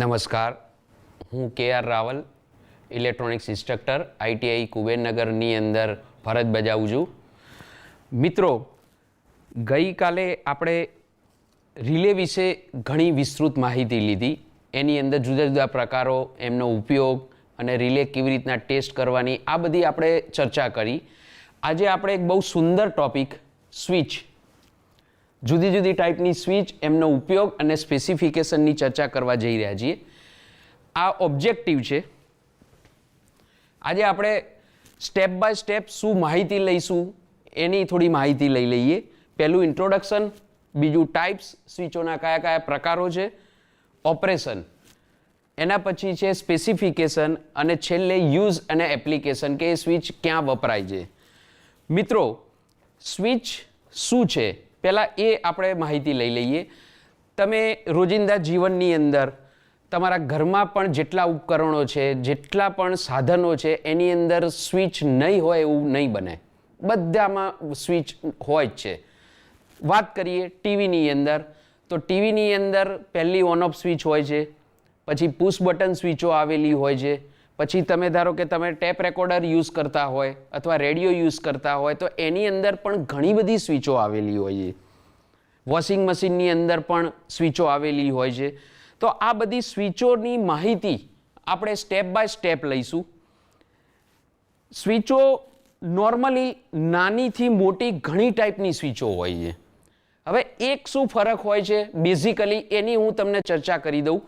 નમસ્કાર, હું કે.આર. Raval, electronics instructor, ITI કુબેરનગરની અંદર ફરજ બજાવું છું. મિત્રો, ગઈકાલે આપણે રિલે વિશે ઘણી વિસ્તૃત માહિતી લીધી. એની અંદર જુદા જુદા પ્રકારો, એમનો ઉપયોગ અને રિલે કેવી રીતના ટેસ્ટ કરવાની, આ બધી આપણે ચર્ચા કરી. આજે આપણે એક બહુ સુંદર ટોપિક, સ્વિચ, જુદી જુદી ટાઈપની સ્વિચ, એમનો ઉપયોગ અને સ્પેસિફિકેશનની ચર્ચા કરવા જઈ રહ્યા છીએ. આ ઓબ્જેક્ટિવ છે. આજે આપણે સ્ટેપ બાય સ્ટેપ શું માહિતી લઈશું એની થોડી માહિતી લઈ લઈએ. પહેલું ઇન્ટ્રોડક્શન, બીજું ટાઈપ્સ, સ્વિચોના કયા કયા પ્રકારો છે, ઓપરેશન, એના પછી છે સ્પેસિફિકેશન, અને છેલ્લે યુઝ અને એપ્લિકેશન, કે એ સ્વિચ ક્યાં વપરાય છે. મિત્રો, સ્વિચ શું છે પહેલાં એ આપણે માહિતી લઈ લઈએ. તમે રોજિંદા જીવનની અંદર તમારા ઘરમાં પણ જેટલા ઉપકરણો છે, જેટલા પણ સાધનો છે, એની અંદર સ્વિચ નહીં હોય એવું નહીં બને. બધામાં સ્વિચ હોય જ છે. વાત કરીએ ટીવીની અંદર, તો ટીવીની અંદર પહેલી ઓન ઓફ સ્વિચ હોય છે, પછી પુશ બટન સ્વિચો આવેલી હોય છે. પછી તમે ધારો કે તમે ટેપ રેકોર્ડર યુઝ કરતા હોય અથવા રેડિયો યુઝ કરતા હોય તો એની અંદર પણ ઘણી બધી સ્વિચો આવેલી હોય છે. વોશિંગ મશીનની અંદર પણ સ્વિચો આવેલી હોય છે. તો આ બધી સ્વિચોની માહિતી આપણે સ્ટેપ બાય સ્ટેપ લઈશું. સ્વિચો નોર્મલી નાનીથી મોટી ઘણી ટાઈપની સ્વિચો હોય છે. હવે એક શું ફરક હોય છે બેઝિકલી એની હું તમને ચર્ચા કરી દઉં.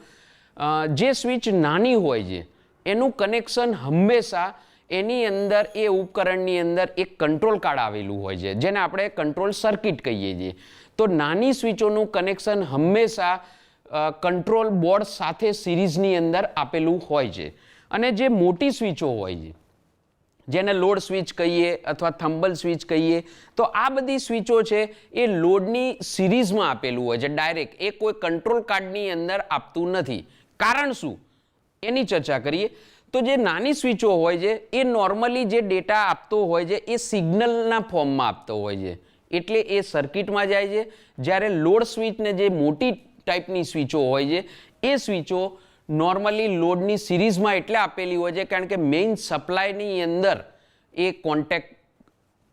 જે સ્વિચ નાની હોય છે એનું કનેક્શન હંમેશા એની અંદર એ ઉપકરણની અંદર એક કંટ્રોલ કાર્ડ આવેલું હોય છે, જેને આપણે કંટ્રોલ સર્કિટ કહીએ છીએ. તો નાની સ્વિચોનું કનેક્શન હંમેશા કંટ્રોલ બોર્ડ સાથે સિરીઝની અંદર આપેલું હોય છે. અને જે મોટી સ્વિચો હોય છે, જેને લોડ સ્વિચ કહીએ અથવા થંબલ સ્વિચ કહીએ, તો આ બધી સ્વિચો છે એ લોડની સિરીઝમાં આપેલું હોય છે ડાયરેક્ટ. એ કોઈ કંટ્રોલ કાર્ડની અંદર આપતું નથી. કારણ શું એની ચર્ચા કરીએ. તો જે નાની સ્વિચો હોય છે એ નોર્મલી જે ડેટા આપતો હોય છે એ સિગ્નલના ફોર્મમાં આપતો હોય છે, એટલે એ સર્કિટમાં જાય છે. જ્યારે લોડ સ્વિચને જે મોટી ટાઈપની સ્વિચો હોય છે એ સ્વિચો નોર્મલી લોડની સિરીઝમાં એટલે આપેલી હોય છે કારણ કે મેઇન સપ્લાયની અંદર એ કોન્ટેક્ટ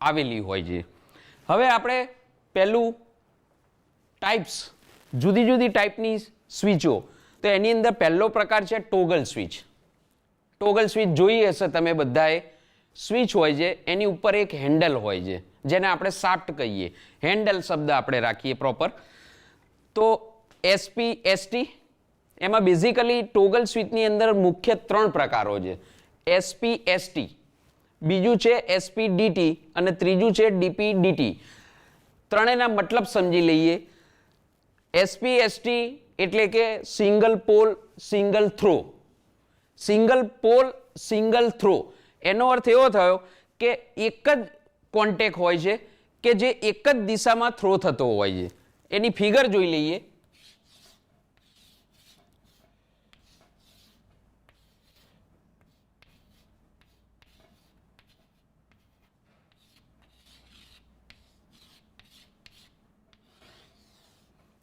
આવેલી હોય છે. હવે આપણે પહેલું ટાઈપ્સ, જુદી જુદી ટાઈપની સ્વિચો. તો એની અંદર પહેલો પ્રકાર છે ટોગલ સ્વિચ. ટોગલ સ્વિચ જોઈ હશે તમે બધાએ. સ્વિચ હોય છે એની ઉપર એક હેન્ડલ હોય છે જેને આપણે શાફ્ટ કહીએ. હેન્ડલ શબ્દ આપણે રાખીએ પ્રોપર. તો SP-ST, એમાં બેઝિકલી ટોગલ સ્વિચની અંદર મુખ્ય 3 પ્રકારો છે. SP-ST, બીજું છે SP-DT અને ત્રીજું છે DP-DT. ત્રણેયના મતલબ સમજી લઈએ. SP-ST એટલે કે single pole single throw. Single pole single throw એનો અર્થ એવો થયો કે એક જ કોન્ટેક્ટ હોય છે કે જે એક જ દિશામાં થ્રો થતો હોય છે. એની ફિગર જોઈ લઈએ.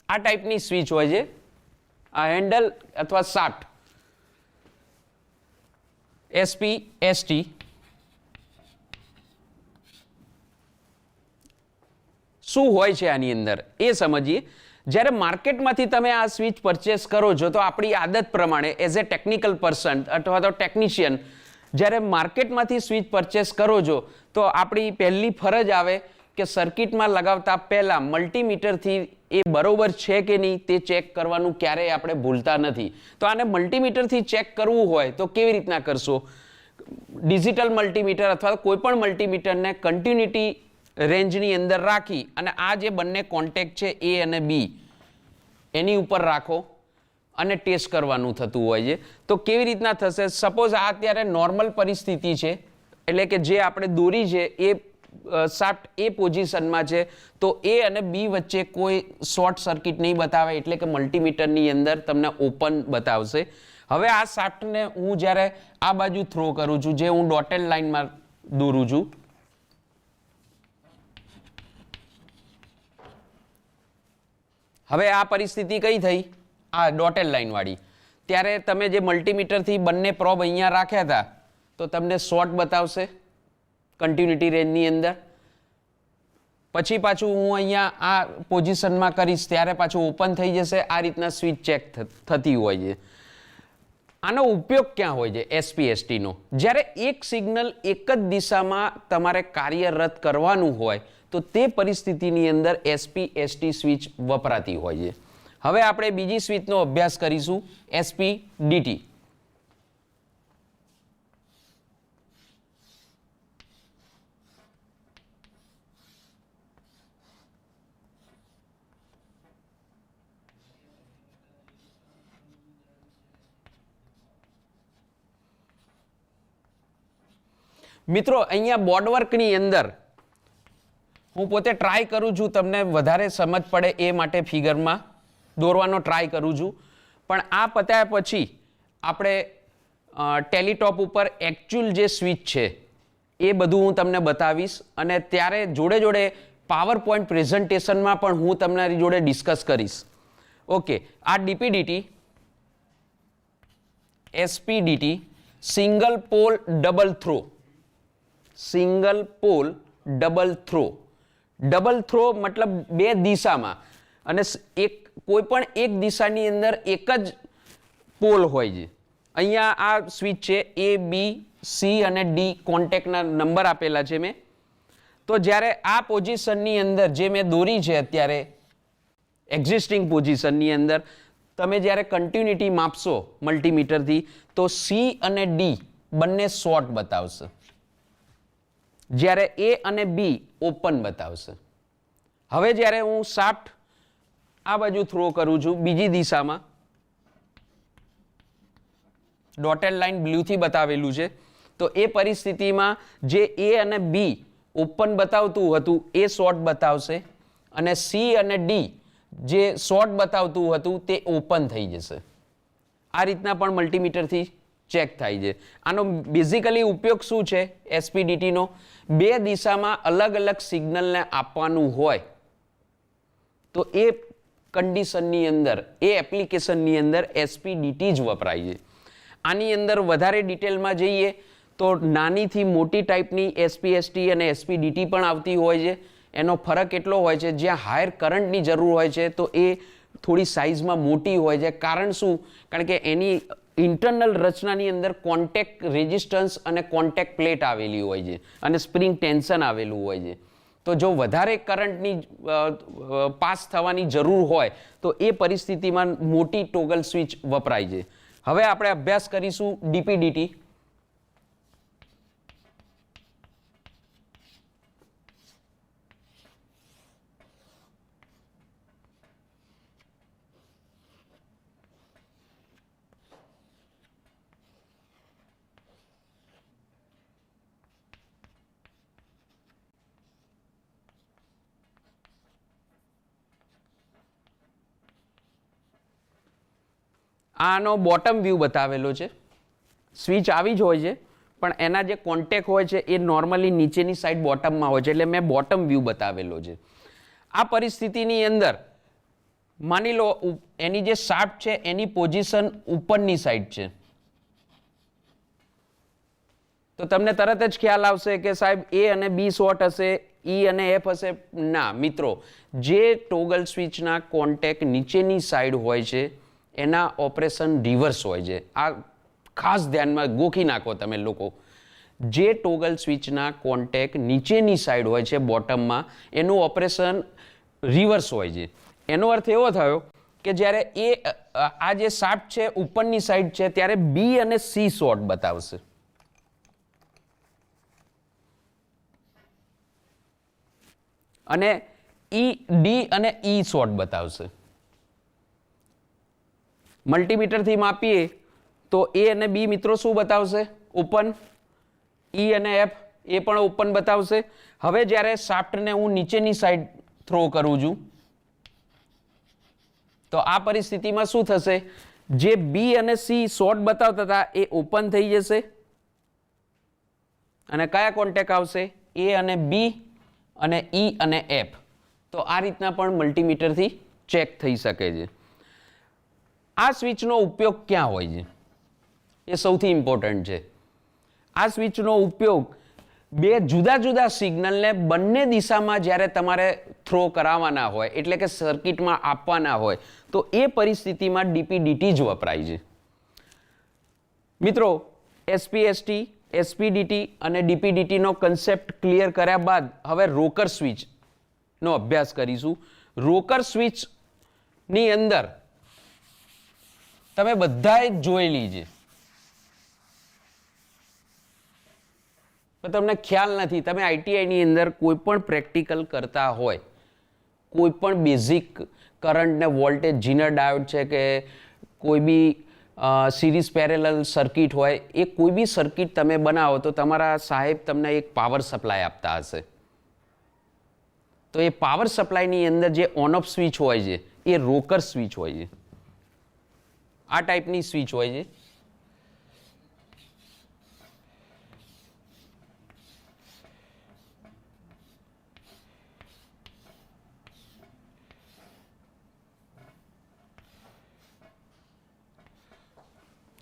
આ ટાઈપની સ્વિચ હોય છે. આ હેન્ડલ અથવા શાફ્ટ SP-ST. શું હોય છે આની અંદર એ સમજીએ. જ્યારે માર્કેટમાંથી તમે આ સ્વિચ પરચેસ કરો છો તો આપણી આદત પ્રમાણે એઝ એ ટેકનિકલ પર્સન અથવા તો ટેકનિશિયન જ્યારે માર્કેટમાંથી સ્વિચ પરચેસ કરો છો તો આપણી પહેલી ફરજ આવે કે સર્કિટમાં લગાવતા પહેલાં મલ્ટીમીટરથી એ બરોબર છે કે નહીં તે ચેક કરવાનું ક્યારેય આપણે ભૂલતા નથી. તો આને મલ્ટીમીટરથી ચેક કરવું હોય તો કેવી રીતના કરશો? ડિજિટલ મલ્ટીમીટર અથવા કોઈ પણ મલ્ટીમીટરને કન્ટિન્યુટી રેન્જની અંદર રાખી અને આ જે બંને કોન્ટેક્ટ છે A અને B એની ઉપર રાખો અને ટેસ્ટ કરવાનું થતું હોય છે. તો કેવી રીતના થશે? સપોઝ આ અત્યારે નોર્મલ પરિસ્થિતિ છે, એટલે કે જે આપણે દોરી છે એ શાફ્ટ એ પોઝિશનમાં છે, તો A અને B વચ્ચે કોઈ શોર્ટ સર્કિટ નહીં બતાવે, એટલે કે મલ્ટીમીટરની અંદર તમને ઓપન બતાવશે. હવે આ શાફ્ટને હું જ્યારે આ બાજુ થ્રો કરું છું, જે હું ડોટેડ લાઇનમાં દોરું છું, હવે આ પરિસ્થિતિ કઈ થઈ? આ ડોટેડ લાઇન વાળી. ત્યારે તમે જે મલ્ટીમીટરથી બંને પ્રોબ અહીંયા રાખ્યા હતા તો તમને શોર્ટ બતાવશે કન્ટિન્યુટી રેન્જની અંદર. પછી પાછું હું અહીંયા આ પોઝિશનમાં કરીશ ત્યારે પાછું ઓપન થઈ જશે. આ રીતના સ્વિચ ચેક થતી હોય છે. આનો ઉપયોગ ક્યાં હોય છે એસપીએસટીનો? જ્યારે એક સિગ્નલ એક જ દિશામાં તમારે કાર્યરત કરવાનું હોય તો તે પરિસ્થિતિની અંદર એસપીએસટી સ્વિચ વપરાતી હોય છે. હવે આપણે બીજી સ્વિચનો અભ્યાસ કરીશું, એસપીડીટી. મિત્રો અહીંયા બોર્ડવર્કની અંદર હું પોતે ટ્રાય કરું છું, તમને વધારે સમજ પડે એ માટે ફિગરમાં દોરવાનો ટ્રાય કરું છું. પણ આ પત્યા પછી આપણે ટેલિટોપ ઉપર એકચ્યુઅલ જે સ્વિચ છે એ બધું હું તમને બતાવીશ અને ત્યારે જોડે જોડે પાવર પોઈન્ટ પ્રેઝન્ટેશનમાં પણ હું તમારી જોડે ડિસ્કસ કરીશ. ઓકે, આ DPDT, SPDT, single pole double throw. Single pole double throw. Double throw મતલબ બે દિશામાં, અને કોઈ પણ એક દિશાની અંદર એક જ પોલ હોય છે. અહીંયા આ સ્વિચ છે, એ બી સી અને ડી કોન્ટેક્ટના નંબર આપેલા છે મેં. તો જ્યારે આ પોઝિશનની અંદર જે મેં દોરી છે અત્યારે એક્ઝિસ્ટિંગ પોઝિશનની અંદર તમે જ્યારે કન્ટિન્યુટી માપશો મલ્ટીમીટરથી તો સી અને ડી બંને શોર્ટ બતાવશે, જ્યારે એ અને બી ઓપન બતાવશે. હવે જ્યારે હું શાફ્ટ આ બાજુ થ્રો કરું છું બીજી દિશામાં, ડોટેડ લાઇન બ્લુથી બતાવેલું છે, તો એ પરિસ્થિતિમાં જે એ અને બી ઓપન બતાવતું હતું એ શોર્ટ બતાવશે અને સી અને ડી જે શોર્ટ બતાવતું હતું તે ઓપન થઈ જશે. આ રીતના પણ મલ્ટીમીટરથી ચેક થાય છે. આનો બેઝિકલી ઉપયોગ શું છે એસપીડીટીનો? બે દિશામાં અલગ અલગ સિગ્નલને આપવાનું હોય તો એ કન્ડિશનની અંદર, એ એપ્લિકેશનની અંદર એસપીડીટી જ વપરાય છે. આની અંદર વધારે ડિટેલમાં જઈએ તો નાનીથી મોટી ટાઈપની એસપીએસટી અને એસપીડીટી પણ આવતી હોય છે. એનો ફરક એટલો હોય છે, જ્યાં હાયર કરંટની જરૂર હોય છે તો એ થોડી સાઇઝમાં મોટી હોય છે. કારણ શું? કારણ કે એની ઇન્ટરનલ રચનાની અંદર કોન્ટેક્ટ રેઝિસ્ટન્સ અને કોન્ટેક્ટ પ્લેટ આવેલી હોય છે અને સ્પ્રિંગ ટેન્શન આવેલું હોય છે. તો જો વધારે કરંટની પાસ થવાની જરૂર હોય તો એ પરિસ્થિતિમાં મોટી ટોગલ સ્વિચ વપરાય છે. હવે આપણે અભ્યાસ કરીશું ડીપીડીટી. આનો બોટમ વ્યૂ બતાવેલો છે. સ્વિચ આવી જ હોય છે પણ એના જે કોન્ટેક્ટ હોય છે એ નોર્મલી નીચેની સાઈડ બોટમમાં હોય છે, એટલે મેં બોટમ વ્યૂ બતાવેલો છે. આ પરિસ્થિતિની અંદર માની લો એની જે શાફ્ટ છે એની પોઝિશન ઉપરની સાઈડ છે, તો તમને તરત જ ખ્યાલ આવશે કે સાહેબ એ અને બી શોર્ટ હશે, ઈ અને એફ હશે. ના મિત્રો, જે ટોગલ સ્વિચના કોન્ટેક્ટ નીચેની સાઈડ હોય છે એના ઓપરેશન રિવર્સ હોય છે. આ ખાસ ધ્યાનમાં ગોખી નાખો તમે લોકો. જે ટોગલ સ્વિચના કોન્ટેક્ટ નીચેની સાઈડ હોય છે બોટમમાં, એનું ઓપરેશન રિવર્સ હોય છે. એનો અર્થ એવો થયો કે જ્યારે આ જે શાફ્ટ છે ઉપરની સાઈડ છે ત્યારે બી અને સી શોર્ટ બતાવશે, અને ડી અને ઈ શોર્ટ બતાવશે. મલ્ટીમીટરથી માપીએ તો એ અને બી મિત્રો શું બતાવશે? ઓપન. ઈ અને એફ એ પણ ઓપન બતાવશે. હવે જ્યારે શાફ્ટને હું નીચેની સાઈડ થ્રો કરું છું તો આ પરિસ્થિતિમાં શું થશે? જે બી અને સી શોર્ટ બતાવતા હતા એ ઓપન થઈ જશે અને કયા કોન્ટેક્ટ આવશે? એ અને બી અને ઈ અને એફ. તો આ રીતના પણ મલ્ટીમીટરથી ચેક થઈ શકે છે. આ સ્વિચનો ઉપયોગ ક્યાં હોય છે એ સૌથી ઇમ્પોર્ટન્ટ છે. આ સ્વિચનો ઉપયોગ બે જુદા જુદા સિગ્નલને બંને દિશામાં જ્યારે તમારે થ્રો કરાવવાના હોય એટલે કે સર્કિટમાં આપવાના હોય તો એ પરિસ્થિતિમાં ડીપીડીટી જ વપરાય છે. મિત્રો, એસપીએસટી, એસપીડીટી અને ડીપીડીટીનો કન્સેપ્ટ ક્લિયર કર્યા બાદ હવે રોકર સ્વિચનો અભ્યાસ કરીશું. રોકર સ્વિચની અંદર તમે બધાએ જોયેલી છે પણ તમને ખ્યાલ નથી. તમે આઈટીઆઈની અંદર કોઈ પણ પ્રેક્ટિકલ કરતા હોય, કોઈ પણ બેઝિક કરંટ ને વોલ્ટેજ જીનર ડાયોડ છે કે કોઈ બી સિરીઝ પેરેલલ સર્કિટ હોય, એ કોઈ બી સર્કિટ તમે બનાવો તો તમારા સાહેબ તમને એક પાવર સપ્લાય આપતા હશે. તો એ પાવર સપ્લાયની અંદર જે ઓન ઓફ સ્વિચ હોય છે એ રોકર સ્વિચ હોય છે. આ ટાઈપની સ્વિચ હોય છે.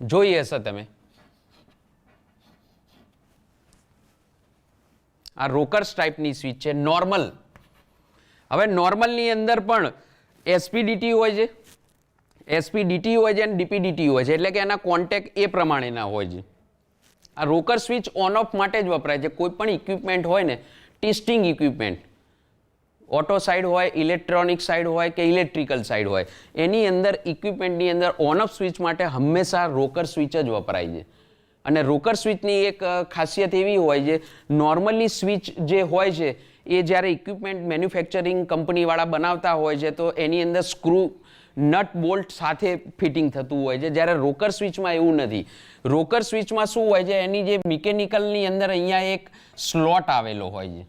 જોઈ હશે તમે. આ રોકર્સ ટાઈપની સ્વિચ છે, નોર્મલ. હવે નોર્મલની અંદર પણ એસપીડીટી હોય છે, એસપીડીટી હોય છે અને ડીપીડીટી હોય છે, એટલે કે એના કોન્ટેક્ટ એ પ્રમાણેના હોય છે. આ રોકર સ્વિચ ઓન ઓફ માટે જ વપરાય છે. કોઈ પણ ઇક્વિપમેન્ટ હોય ને, ટેસ્ટિંગ ઇક્વિપમેન્ટ, ઓટો સાઇડ હોય, ઇલેક્ટ્રોનિક સાઇડ હોય કે ઇલેક્ટ્રિકલ સાઇડ હોય, એની અંદર ઇક્વિપમેન્ટની અંદર ઓન ઓફ સ્વિચ માટે હંમેશા રોકર સ્વિચ જ વપરાય છે. અને રોકર સ્વિચની એક ખાસિયત એવી હોય છે, નોર્મલી સ્વિચ જે હોય છે એ જ્યારે ઇક્વિપમેન્ટ મેન્યુફેક્ચરિંગ કંપનીવાળા બનાવતા હોય છે તો એની અંદર સ્ક્રૂ, નટ બોલ્ટ સાથે ફિટિંગ થતું હોય છે, જ્યારે રોકર સ્વિચમાં એવું નથી. રોકર સ્વિચમાં શું હોય છે, એની જે મિકેનિકલની અંદર અહીંયા એક સ્લોટ આવેલો હોય છે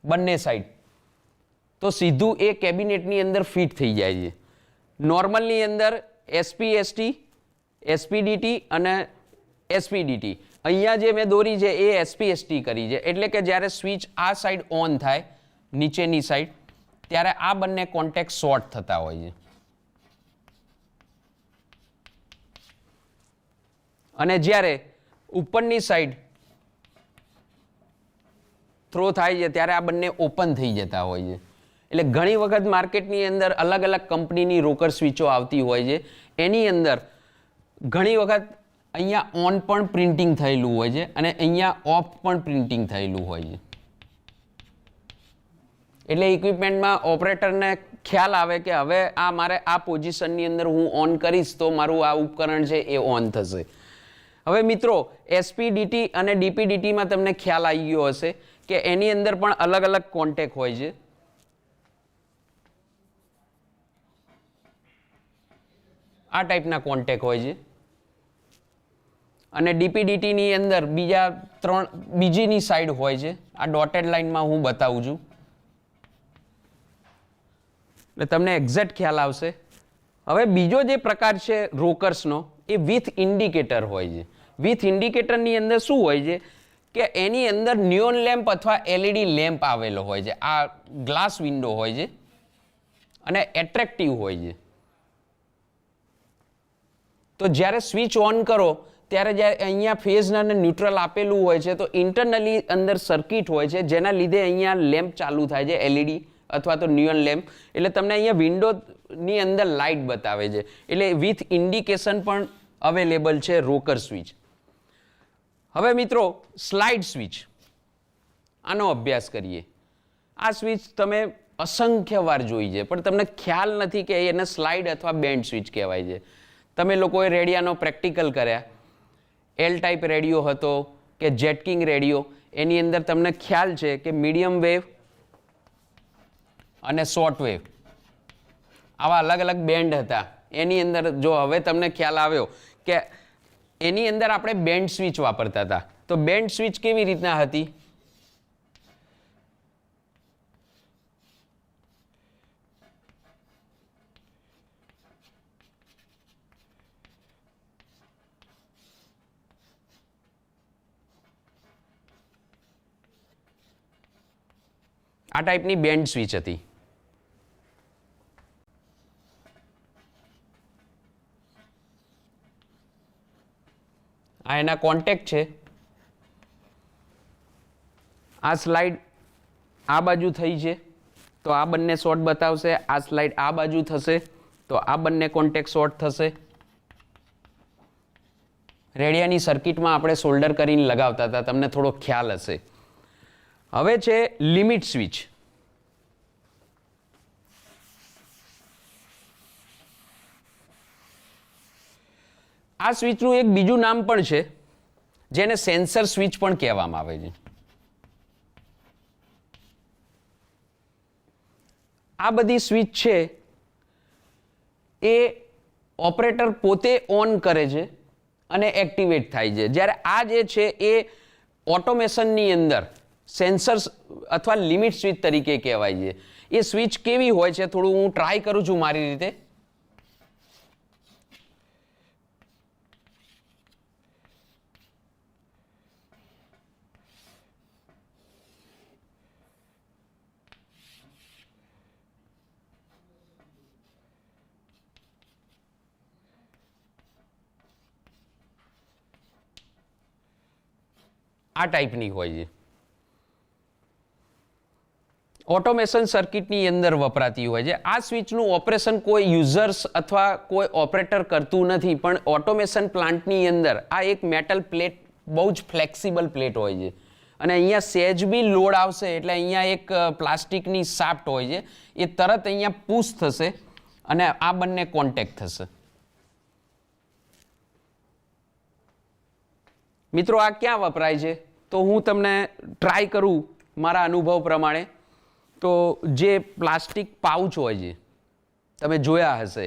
બંને સાઈડ, તો સીધું એ કેબિનેટની અંદર ફિટ થઈ જાય છે. નોર્મલની અંદર એસપીએસટી, એસપીડીટી અને એસપીડીટી, અહીંયા જે મેં દોરી છે એ એસપીએસટી કરી છે, એટલે કે જ્યારે સ્વિચ આ સાઈડ ઓન થાય નીચેની સાઈડ ત્યારે આ બંને કોન્ટેક્ટ શોર્ટ થતા હોય છે. અને જ્યારે ઉપરની સાઈડ થ્રો થાય છે ત્યારે આ બંને ઓપન થઈ જતા હોય છે. એટલે ઘણી વખત માર્કેટની અંદર અલગ અલગ કંપનીની રોકર સ્વિચો આવતી હોય છે. એની અંદર ઘણી વખત અહીંયા ઓન પણ પ્રિન્ટિંગ થયેલું હોય છે અને અહીંયા ઓફ પણ પ્રિન્ટિંગ થયેલું હોય છે. એટલે ઇક્વિપમેન્ટમાં ઓપરેટરને ખ્યાલ આવે કે હવે આ મારે આ પોઝિશનની અંદર હું ઓન કરીશ તો મારું આ ઉપકરણ છે એ ઓન થશે. હવે મિત્રો, એસપીડીટી અને ડીપીડીટીમાં તમને ખ્યાલ આવી ગયો હશે કે એની અંદર પણ અલગ અલગ કોન્ટેક્ટ હોય છે. આ ટાઈપના કોન્ટેક્ટ હોય છે. અને ડીપીડીટીની અંદર બીજીની સાઈડ હોય છે. આ ડોટેડ લાઇનમાં હું બતાવું છું એટલે તમને એક્ઝેક્ટ ખ્યાલ આવશે. હવે બીજો જે પ્રકાર છે રોકર્સનો એ વિથ ઇન્ડિકેટર હોય છે. વિથ ઇન્ડિકેટરની અંદર શું હોય છે કે એની અંદર નિયોન લેમ્પ અથવા એલઈડી લેમ્પ આવેલો હોય છે. આ ગ્લાસ વિન્ડો હોય છે અને એટ્રેક્ટિવ હોય છે. તો જ્યારે સ્વિચ ઓન કરો ત્યારે જ્યારે અહીંયા ફેઝ અને ન્યુટ્રલ આપેલું હોય છે તો ઇન્ટરનલી અંદર સર્કિટ હોય છે જેના લીધે અહીંયા લેમ્પ ચાલુ થાય છે, એલઈડી અથવા તો નિયોન લેમ્પ. એટલે તમને અહીંયા વિન્ડોની અંદર લાઇટ બતાવે છે. એટલે વિથ ઇન્ડિકેશન પણ અવેલેબલ છે રોકર સ્વિચ. હવે મિત્રો, સ્લાઇડ સ્વિચ, આનો અભ્યાસ કરીએ. આ સ્વિચ તમે અસંખ્ય વાર જોઈ છે પણ તમને ખ્યાલ નથી કે એને સ્લાઇડ અથવા બેન્ડ સ્વિચ કહેવાય છે. તમે લોકોએ રેડિયાનો પ્રેક્ટિકલ કર્યા, એલ ટાઈપ રેડિયો હતો કે જેટકિંગ રેડિયો, એની અંદર તમને ખ્યાલ છે કે મીડિયમ વેવ અને શોર્ટ વેવ આવા અલગ અલગ બેન્ડ હતા. એની અંદર જો હવે તમને ખ્યાલ આવ્યો કે એની અંદર આપણે બેન્ડ સ્વિચ વાપરતા હતા. તો બેન્ડ સ્વિચ કેવી રીતના હતી? આ ટાઈપની બેન્ડ સ્વિચ હતી. એના કોન્ટેક્ટ છે. આ સ્લાઇડ આ બાજુ થઈ છે તો આ બંને શોર્ટ બતાવશે. આ સ્લાઇડ આ બાજુ થશે તો આ બંને કોન્ટેક્ટ શોર્ટ થશે. રેડિયાની સર્કિટમાં આપણે સોલ્ડર કરીને લગાવતા હતા, તમને થોડો ખ્યાલ હશે. હવે છે લિમિટ સ્વિચ. આ સ્વિચનું એક બીજું નામ પણ છે જેને સેન્સર સ્વિચ પણ કહેવામાં આવે છે. આ બધી સ્વિચ છે એ ઓપરેટર પોતે ઓન કરે છે અને એક્ટિવેટ થાય છે. જ્યારે આ જે છે એ ઓટોમેશનની અંદર સેન્સર્સ અથવા લિમિટ સ્વિચ તરીકે કહેવાય છે. એ સ્વિચ કેવી હોય છે થોડું હું ટ્રાય કરું છું મારી રીતે. આ ટાઈપની હોય છે. ઓટોમેશન સર્કિટની અંદર વપરાતી હોય છે. આ સ્વિચનું ઓપરેશન કોઈ યુઝર્સ અથવા કોઈ ઓપરેટર કરતું નથી, પણ ઓટોમેશન પ્લાન્ટની અંદર આ એક મેટલ પ્લેટ, બહુ જ ફ્લેક્સિબલ પ્લેટ હોય છે અને અહીંયા સહેજ બી લોડ આવશે એટલે અહીંયા એક પ્લાસ્ટિકની શાફ્ટ હોય છે, એ તરત અહીંયા પુશ થશે અને આ બંને કોન્ટેક્ટ થશે. મિત્રો આ ક્યાં વપરાય છે તો હું તમને ટ્રાય કરું મારા અનુભવ પ્રમાણે. તો જે પ્લાસ્ટિક પાઉચ હોય છે તમે જોયા હશે,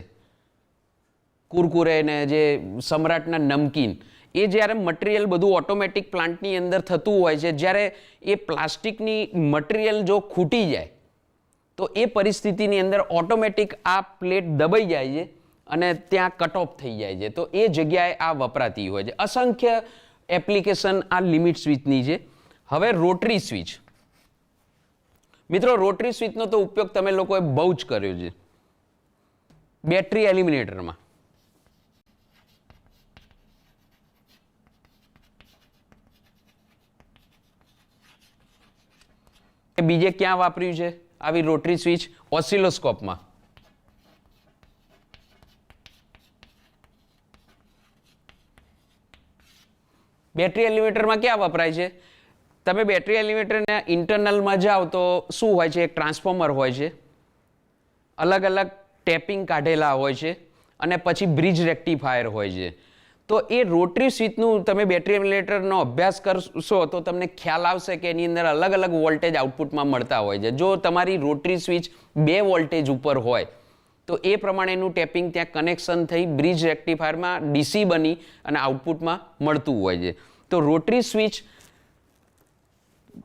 કુરકુરે ને જે સમ્રાટના નમકીન, એ જ્યારે મટીરિયલ બધું ઓટોમેટિક પ્લાન્ટની અંદર થતું હોય છે, જ્યારે એ પ્લાસ્ટિકની મટીરિયલ જો ખૂટી જાય તો એ પરિસ્થિતિની અંદર ઓટોમેટિક આ પ્લેટ દબાઈ જાય છે અને ત્યાં કટ ઓફ થઈ જાય છે. તો એ જગ્યાએ આ વપરાતી હોય છે. અસંખ્ય એપ્લિકેશન આ લિમિટ સ્વિચની છે. હવે રોટરી સ્વિચ. મિત્રો રોટરી સ્વિચનો તો ઉપયોગ તમે લોકોએ બહુ જ કર્યો છે બેટરી એલિમિનેટરમાં. બીજે ક્યાં વાપર્યું છે આવી રોટરી સ્વિચ? ઓસિલોસ્કોપમાં. બેટરી એલિમિનેટરમાં ક્યાં વપરાય છે? તમે બેટરી એલિમિનેટરના ઇન્ટરનલમાં જાઓ તો શું હોય છે? એક ટ્રાન્સફોર્મર હોય છે, અલગ અલગ ટેપિંગ કાઢેલા હોય છે અને પછી બ્રિજ રેક્ટિફાયર હોય છે. તો એ રોટરી સ્વિચનું તમે બેટરી એલિમિનેટરનો અભ્યાસ કરશો તો તમને ખ્યાલ આવશે કે એની અંદર અલગ અલગ વોલ્ટેજ આઉટપુટમાં મળતા હોય છે. જો તમારી રોટરી સ્વિચ 2 વોલ્ટેજ ઉપર હોય તો એ પ્રમાણેનું ટેપિંગ ત્યાં કનેક્શન થઈ બ્રિજ રેક્ટિફાયરમાં ડીસી બની અને આઉટપુટમાં મળતું હોય છે. તો રોટરી સ્વિચ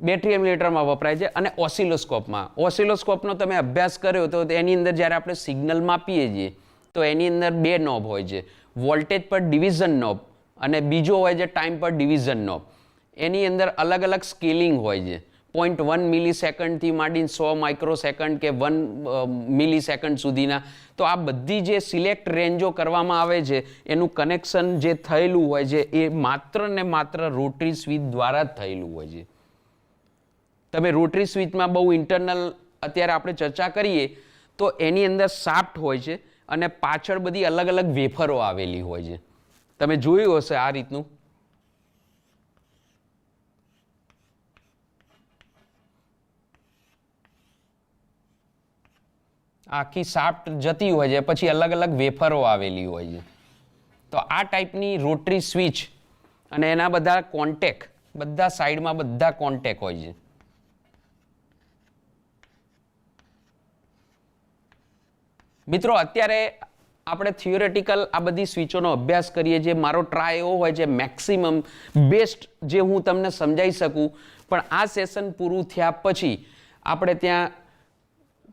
બેટરી એમ્યુલેટરમાં વપરાય છે. અને ઓસિલોસ્કોપમાં, ઓસિલોસ્કોપનો તમે અભ્યાસ કર્યો તો એની અંદર જ્યારે આપણે સિગ્નલ માપીએ છીએ તો એની અંદર 2 નોબ હોય છે, વોલ્ટેજ પર ડિવિઝન નોબ અને બીજો હોય છે ટાઈમ પર ડિવિઝન નોબ. એની અંદર અલગ અલગ સ્કેલિંગ હોય છે, 0.1 મિલી સેકન્ડથી માંડીને 100 માઇક્રોસેકન્ડ કે 1 મિલી સેકન્ડ સુધીના. તો આ બધી જે સિલેક્ટ રેન્જો કરવામાં આવે છે એનું કનેક્શન જે થયેલું હોય છે એ માત્ર ને માત્ર રોટરી સ્વિચ દ્વારા જ થયેલું હોય છે. તમે રોટરી સ્વિચમાં બહુ ઇન્ટરનલ અત્યારે આપણે ચર્ચા કરીએ તો એની અંદર શાફ્ટ હોય છે અને પાછળ બધી અલગ અલગ વેફરો આવેલી હોય છે. તમે જોયું હશે આ રીતનું. આખી શાફ્ટ જતી હોય છે, પછી અલગ અલગ વેફરો આવેલી હોય છે. તો આ ટાઈપની રોટરી સ્વિચ અને એના બધા કોન્ટેક, બધા સાઈડમાં બધા કોન્ટેક હોય છે. મિત્રો અત્યારે આપણે થિયોરેટિકલ આ બધી સ્વિચોનો અભ્યાસ કરીએ છીએ. મારો ટ્રાય એવો હોય છે મેક્સિમમ બેસ્ટ જે હું તમને સમજાવી શકું. પણ આ સેશન પૂરું થયા પછી આપણે ત્યાં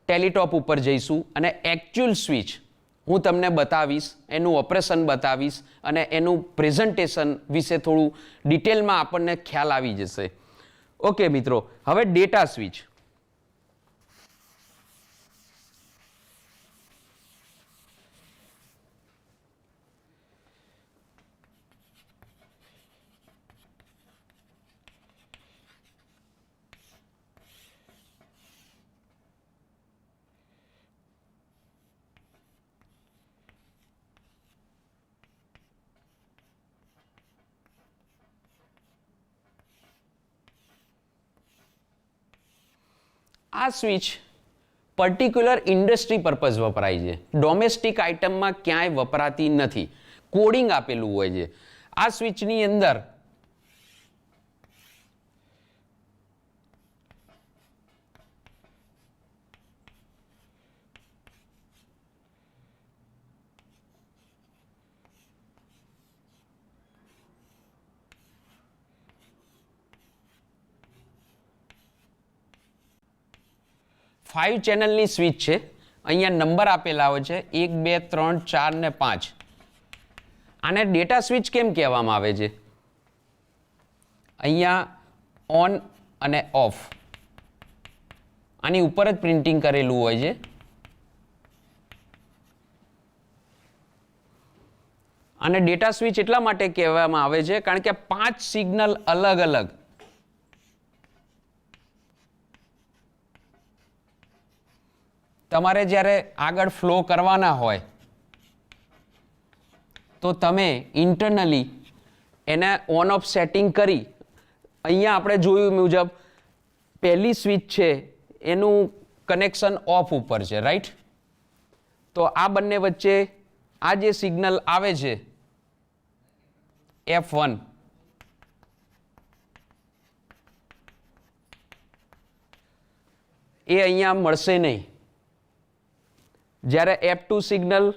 ટેલિટોપ ઉપર જઈશું અને એકચ્યુઅલ સ્વિચ હું તમને બતાવીશ, એનું ઓપરેશન બતાવીશ અને એનું પ્રેઝન્ટેશન વિશે થોડું ડિટેલમાં આપણને ખ્યાલ આવી જશે. ઓકે મિત્રો, હવે ડેટા સ્વિચ. આ સ્વિચ પર્ટિક્યુલર ઇન્ડસ્ટ્રી પર્પઝ વપરાય છે, ડોમેસ્ટિક આઇટમમાં ક્યાંય વપરાતી નથી. કોડિંગ આપેલું હોય છે. આ સ્વિચની અંદર ફાઇવ ચેનલની સ્વિચ છે. અહીંયા નંબર આપેલા હોય છે 1 2 3 4 ને 5. આને ડેટા સ્વિચ કેમ કહેવામાં આવે છે? અહીંયા ઓન અને ઓફ આની ઉપર જ પ્રિન્ટિંગ કરેલું હોય છે. અને ડેટા સ્વિચ એટલા માટે કહેવામાં આવે છે કારણ કે 5 સિગ્નલ અલગ અલગ તમારે જ્યારે આગળ ફ્લો કરવાના હોય તો તમે ઇન્ટરનલી એને ઓન ઓફ સેટિંગ કરી, અહીંયા આપણે જોયું મુજબ પહેલી સ્વિચ છે એનું કનેક્શન ઓફ ઉપર છે, રાઈટ? તો આ બંને વચ્ચે આ જે સિગ્નલ આવે છે F1 એ અહીંયા મળશે નહીં. જ્યારે F2 સિગ્નલ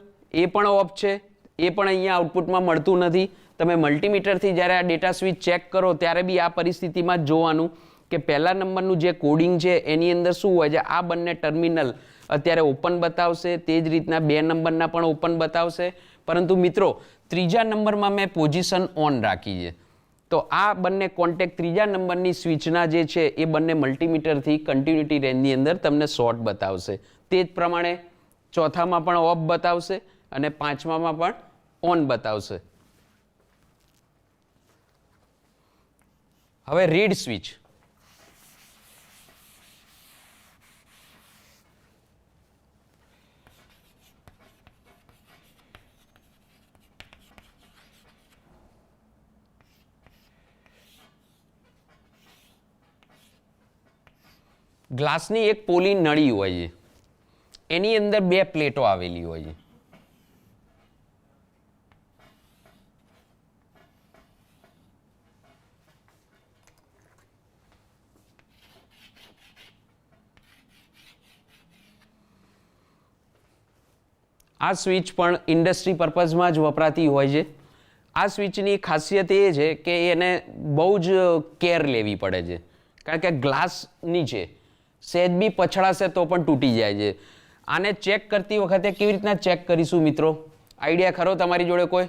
એ પણ ઓફ છે, એ પણ અહીંયા આઉટપુટમાં મળતું નથી. તમે મલ્ટીમીટરથી જ્યારે આ ડેટા સ્વિચ ચેક કરો ત્યારે બી આ પરિસ્થિતિમાં જ જોવાનું કે પહેલા નંબરનું જે કોડિંગ છે એની અંદર શું હોય છે, આ બંને ટર્મિનલ અત્યારે ઓપન બતાવશે, તે જ રીતના 2 નંબરના પણ ઓપન બતાવશે. પરંતુ મિત્રો ત્રીજા નંબરમાં મેં પોઝિશન ઓન રાખી છે, તો આ બંને કોન્ટેક્ટ ત્રીજા નંબરની સ્વિચના જે છે એ બંને મલ્ટીમીટરથી કન્ટિન્યુટી રેન્જની અંદર તમને શોર્ટ બતાવશે. તે જ પ્રમાણે ચોથામાં પણ ઓફ બતાવશે અને પાંચમામાં પણ ઓન બતાવશે. હવે રીડ સ્વિચ. ગ્લાસની એક પોલી નળી હોય છે, એની અંદર 2 પ્લેટો આવેલી હોય છે. આ સ્વિચ પણ ઇન્ડસ્ટ્રી પર્પઝમાં જ વપરાતી હોય છે. આ સ્વિચની ખાસિયત એ છે કે એને બહુ જ કેર લેવી પડે છે, કારણ કે ગ્લાસની છે, સહેજ બી પછડાશે તો પણ તૂટી જાય છે. આને ચેક કરતી વખતે કેવી રીતના ચેક કરીશું મિત્રો? આઈડિયા ખરો તમારી જોડે કોઈ?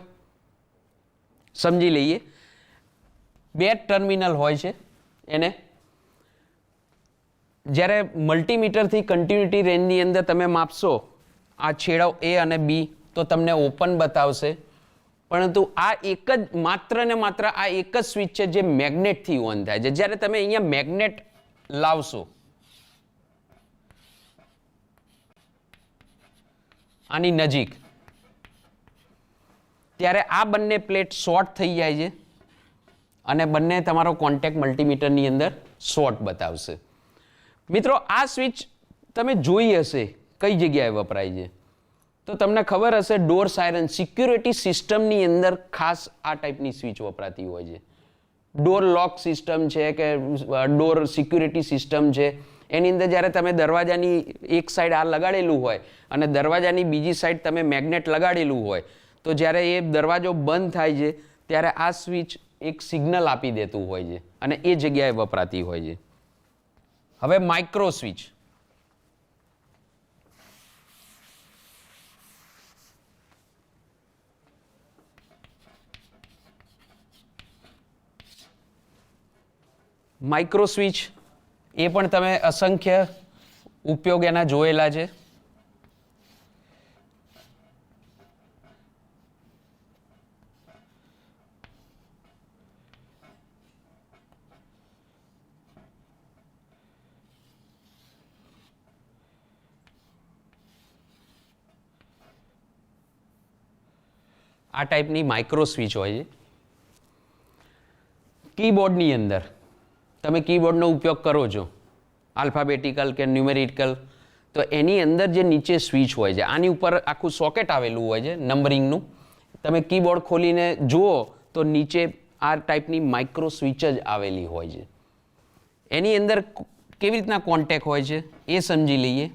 સમજી લઈએ. 2 ટર્મિનલ હોય છે. એને જ્યારે મલ્ટીમીટરથી કન્ટિન્યુટી રેન્જની અંદર તમે માપશો આ છેડાઓ A અને B તો તમને ઓપન બતાવશે. પરંતુ આ એક જ માત્ર ને માત્ર આ એક જ સ્વિચ છે જે મેગ્નેટથી ઓન થાય છે. જ્યારે તમે અહીંયા મેગ્નેટ લાવશો આની નજીક, ત્યારે આ બંને પ્લેટ શોર્ટ થઈ જાય છે અને બંને તમારો કોન્ટેક્ટ મલ્ટીમીટરની અંદર શોર્ટ બતાવશે. મિત્રો આ સ્વિચ તમે જોઈ હશે કઈ જગ્યાએ વપરાય છે, તો તમને ખબર હશે ડોર સાયરન સિક્યુરિટી સિસ્ટમની અંદર ખાસ આ ટાઈપની સ્વિચ વપરાતી હોય છે. ડોર લોક સિસ્ટમ છે કે ડોર સિક્યુરિટી સિસ્ટમ છે, એની અંદર જ્યારે તમે દરવાજાની એક સાઈડ આ લગાડેલું હોય અને દરવાજાની બીજી સાઈડ તમે મેગ્નેટ લગાડેલું હોય, તો જ્યારે એ દરવાજો બંધ થાય છે ત્યારે આ સ્વિચ એક સિગ્નલ આપી દેતું હોય છે અને એ જગ્યાએ વપરાતી હોય છે. હવે માઇક્રો સ્વિચ. માઇક્રો સ્વિચ એ પણ તમે અસંખ્ય ઉપયોગ એના જોયેલા છે. આ ટાઈપની માઇક્રો સ્વિચ હોય છે. કીબોર્ડની અંદર તમે કીબોર્ડનો ઉપયોગ કરો છો આલ્ફાબેટિકલ કે ન્યુમેરિકલ, તો એની અંદર જે નીચે સ્વિચ હોય છે, આની ઉપર આખું સોકેટ આવેલું હોય છે નંબરિંગનું. તમે કીબોર્ડ ખોલીને જુઓ તો નીચે આ ટાઈપની માઇક્રો સ્વિચ જ આવેલી હોય છે. એની અંદર કેવી રીતના કોન્ટેક્ટ હોય છે એ સમજી લઈએ.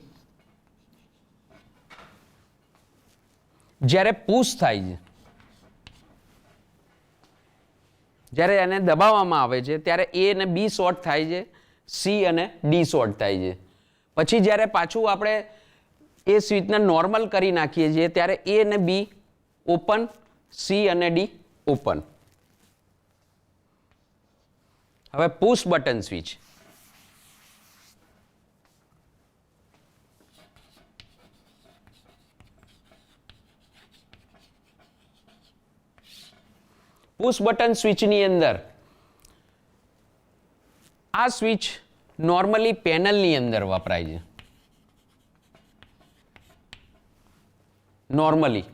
જ્યારે પુશ થાય છે, જ્યારે એને દબાવવામાં આવે છે ત્યારે એ અને બી શોર્ટ થાય છે, સી અને ડી શોર્ટ થાય છે. પછી જ્યારે પાછું આપણે એ સ્વિચને નોર્મલ કરી નાખીએ છીએ ત્યારે એ અને બી ઓપન, સી અને ડી ઓપન. હવે push button switch. Push button સ્વિચની અંદર આ સ્વિચ નોર્મલી પેનલની અંદર વપરાય છે. નોર્મલી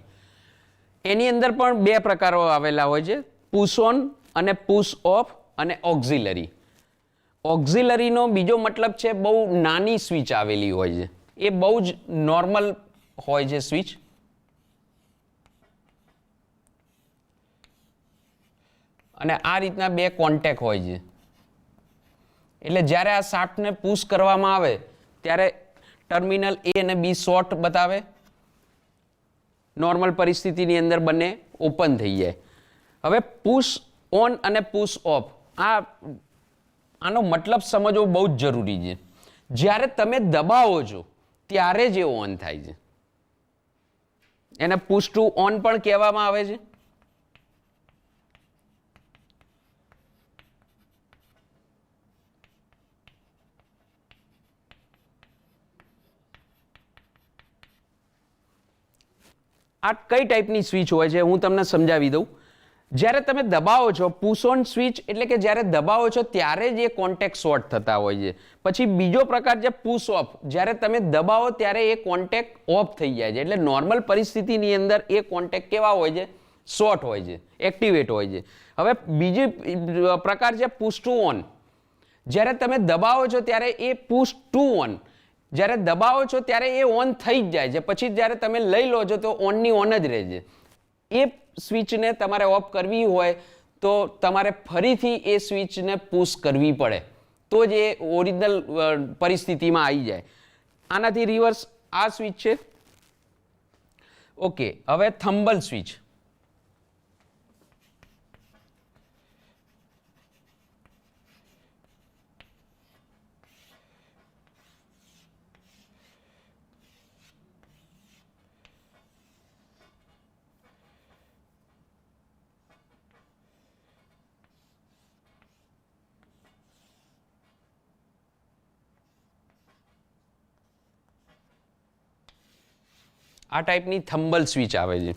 એની અંદર પણ બે પ્રકારો આવેલા હોય છે, પુશ ઓન અને પુશ ઓફ અને ઓક્ઝિલરી. ઓક્ઝિલરીનો બીજો મતલબ છે બહુ નાની સ્વિચ આવેલી હોય છે, એ બહુ જ નોર્મલ હોય છે સ્વિચ. અને આ રીતના બે કોન્ટેક્ટ હોય છે. એટલે જ્યારે આ શાફ્ટને પુશ કરવામાં આવે ત્યારે ટર્મિનલ એ અને બી શોર્ટ બતાવે. નોર્મલ પરિસ્થિતિની અંદર બંને ઓપન થઈ જાય. હવે પુશ ઓન અને પુશ ઓફ, આનો મતલબ સમજવો બહુ જ જરૂરી છે. જ્યારે તમે દબાવો છો ત્યારે જ એ ઓન થાય છે. એને પુશ ટુ ઓન પણ કહેવામાં આવે છે. આ કઈ ટાઈપની સ્વિચ હોય છે હું તમને સમજાવી દઉં. જ્યારે તમે દબાવો છો, પુશ ઓન સ્વિચ એટલે કે જ્યારે દબાવો છો ત્યારે જ એ કોન્ટેક્ટ શોર્ટ થતા હોય છે. પછી બીજો પ્રકાર છે પુશ ઓફ, જ્યારે તમે દબાવો ત્યારે એ કોન્ટેક્ટ ઓફ થઈ જાય છે. એટલે નોર્મલ પરિસ્થિતિની અંદર એ કોન્ટેક્ટ કેવા હોય છે? શોર્ટ હોય છે, એક્ટિવેટ હોય છે. હવે બીજી પ્રકાર છે પુશ ટુ ઓન. જ્યારે તમે દબાવો છો ત્યારે એ પુશ ટુ ઓન, જ્યારે દબાવો છો ત્યારે એ ઓન થઈ જ જાય છે. પછી જ્યારે તમે લઈ લો છો તો ઓનની ઓન જ રહે છે. એ સ્વિચને તમારે ઓફ કરવી હોય તો તમારે ફરીથી એ સ્વિચને પુશ કરવી પડે, તો જ એ ઓરિજિનલ પરિસ્થિતિમાં આવી જાય. આનાથી રિવર્સ આ સ્વિચ છે. ઓકે, હવે થંબલ સ્વિચ. આ ટાઈપની થંબલ સ્વિચ આવે છે,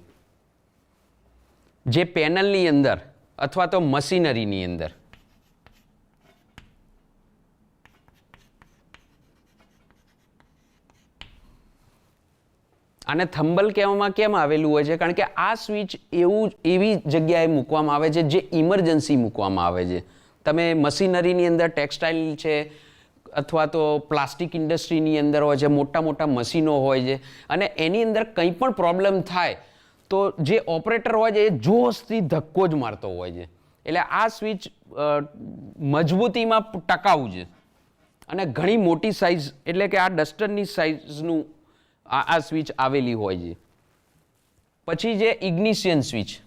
જે પેનલની અંદર અથવા તો મશીનરીની અંદર આને થંબલ કહેવામાં કેમ આવેલું હોય છે? કારણ કે આ સ્વિચ એવી જગ્યાએ મૂકવામાં આવે છે જે ઇમરજન્સી મૂકવામાં આવે છે. તમે મશીનરીની અંદર ટેક્સટાઇલ છે અથવા તો પ્લાસ્ટિક ઇન્ડસ્ટ્રીની અંદર હોય છે, મોટા મોટા મશીનો હોય છે, અને એની અંદર કંઈ પણ પ્રોબ્લેમ થાય તો જે ઓપરેટર હોય છે એ જોશથી ધક્કો જ મારતો હોય છે. એટલે આ સ્વિચ મજબૂતીમાં ટકાઉ છે અને ઘણી મોટી સાઇઝ, એટલે કે આ ડસ્ટરની સાઇઝનું આ સ્વિચ આવેલી હોય છે. પછી જે ઇગ્નિશિયન સ્વિચ.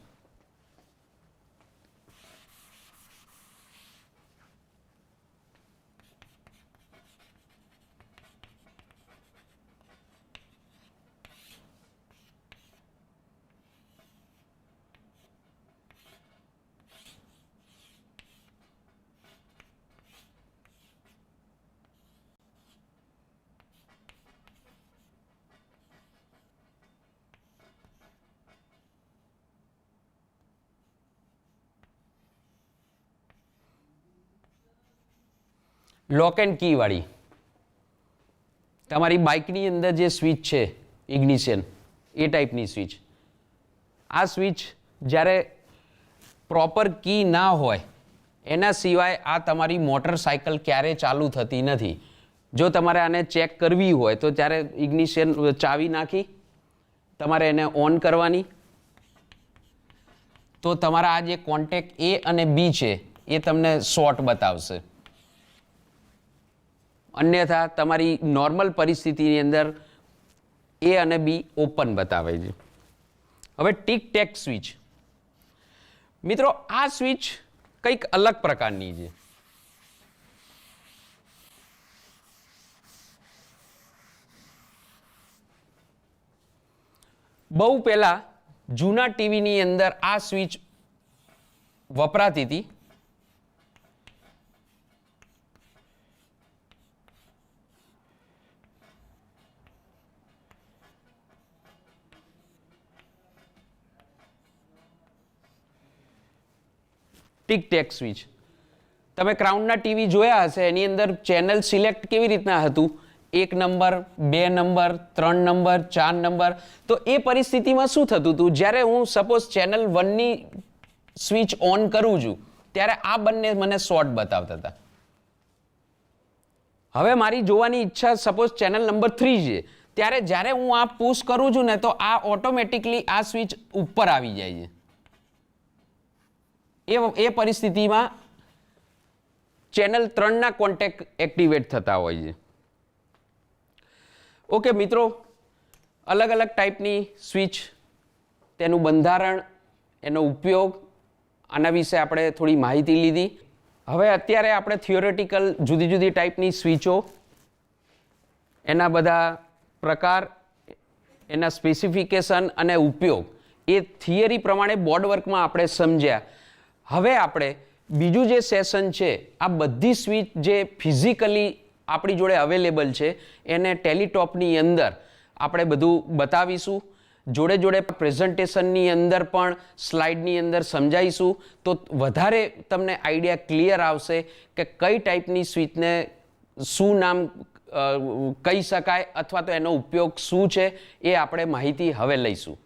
લોક એન્ડ કી વાળી. તમારી બાઇકની અંદર જે સ્વિચ છે ઇગ્નિશિયન, એ ટાઈપની સ્વિચ. આ સ્વિચ જ્યારે પ્રોપર કી ના હોય એના સિવાય આ તમારી મોટરસાયકલ ક્યારેય ચાલુ થતી નથી. જો તમારે આને ચેક કરવી હોય તો ત્યારે ઇગ્નિશન ચાવી નાખી તમારે એને ઓન કરવાની, તો તમારા આ જે કોન્ટેક્ટ A અને B છે એ તમને શોર્ટ બતાવશે. અન્યથા તમારી નોર્મલ પરિસ્થિતિની અંદર A અને B ઓપન બતાવે છે. હવે ટીક ટેક સ્વિચ. મિત્રો આ સ્વિચ કંઈક અલગ પ્રકારની છે. બહુ પહેલા જૂના ટીવીની અંદર આ સ્વિચ વપરાતી હતી. ટીક ટેક સ્વિચ તમે ક્રાઉનના ટીવી જોયા હશે, એની અંદર ચેનલ સિલેક્ટ કેવી રીતના હતું, 1 નંબર 2 નંબર 3 નંબર 4 નંબર. તો એ પરિસ્થિતિમાં શું થતું હતું, જ્યારે હું સપોઝ ચેનલ 1ની સ્વિચ ઓન કરું છું ત્યારે આ બંને મને શોર્ટ બતાવતા હતા. હવે મારી જોવાની ઈચ્છા સપોઝ ચેનલ નંબર 3 છે, ત્યારે જ્યારે હું આ પુશ કરું છું ને તો આ ઓટોમેટિકલી આ સ્વિચ ઉપર આવી જાય છે. એ પરિસ્થિતિમાં ચેનલ 3ના કોન્ટેક્ટ એક્ટિવેટ થતા હોય છે. ઓકે મિત્રો, અલગ અલગ ટાઈપની સ્વિચ, તેનું બંધારણ, એનો ઉપયોગ, આના વિશે આપણે થોડી માહિતી લીધી. હવે અત્યારે આપણે થિયોરેટિકલ જુદી જુદી ટાઈપની સ્વિચો, એના બધા પ્રકાર, એના સ્પેસિફિકેશન અને ઉપયોગ એ થિયરી પ્રમાણે બોર્ડ વર્કમાં આપણે સમજ્યા. હવે આપણે બીજું જે સેશન છે, આ બધી સ્વિચ જે ફિઝિકલી આપણી જોડે અવેલેબલ છે એને ટેલિટોપની અંદર આપણે બધું બતાવીશું. જોડે જોડે પ્રેઝન્ટેશનની અંદર પણ સ્લાઇડની અંદર સમજાવીશું, તો વધારે તમને આઈડિયા ક્લિયર આવશે કે કઈ ટાઈપની સ્વિચને શું નામ કહી શકાય અથવા તો એનો ઉપયોગ શું છે, એ આપણે માહિતી હવે લઈશું.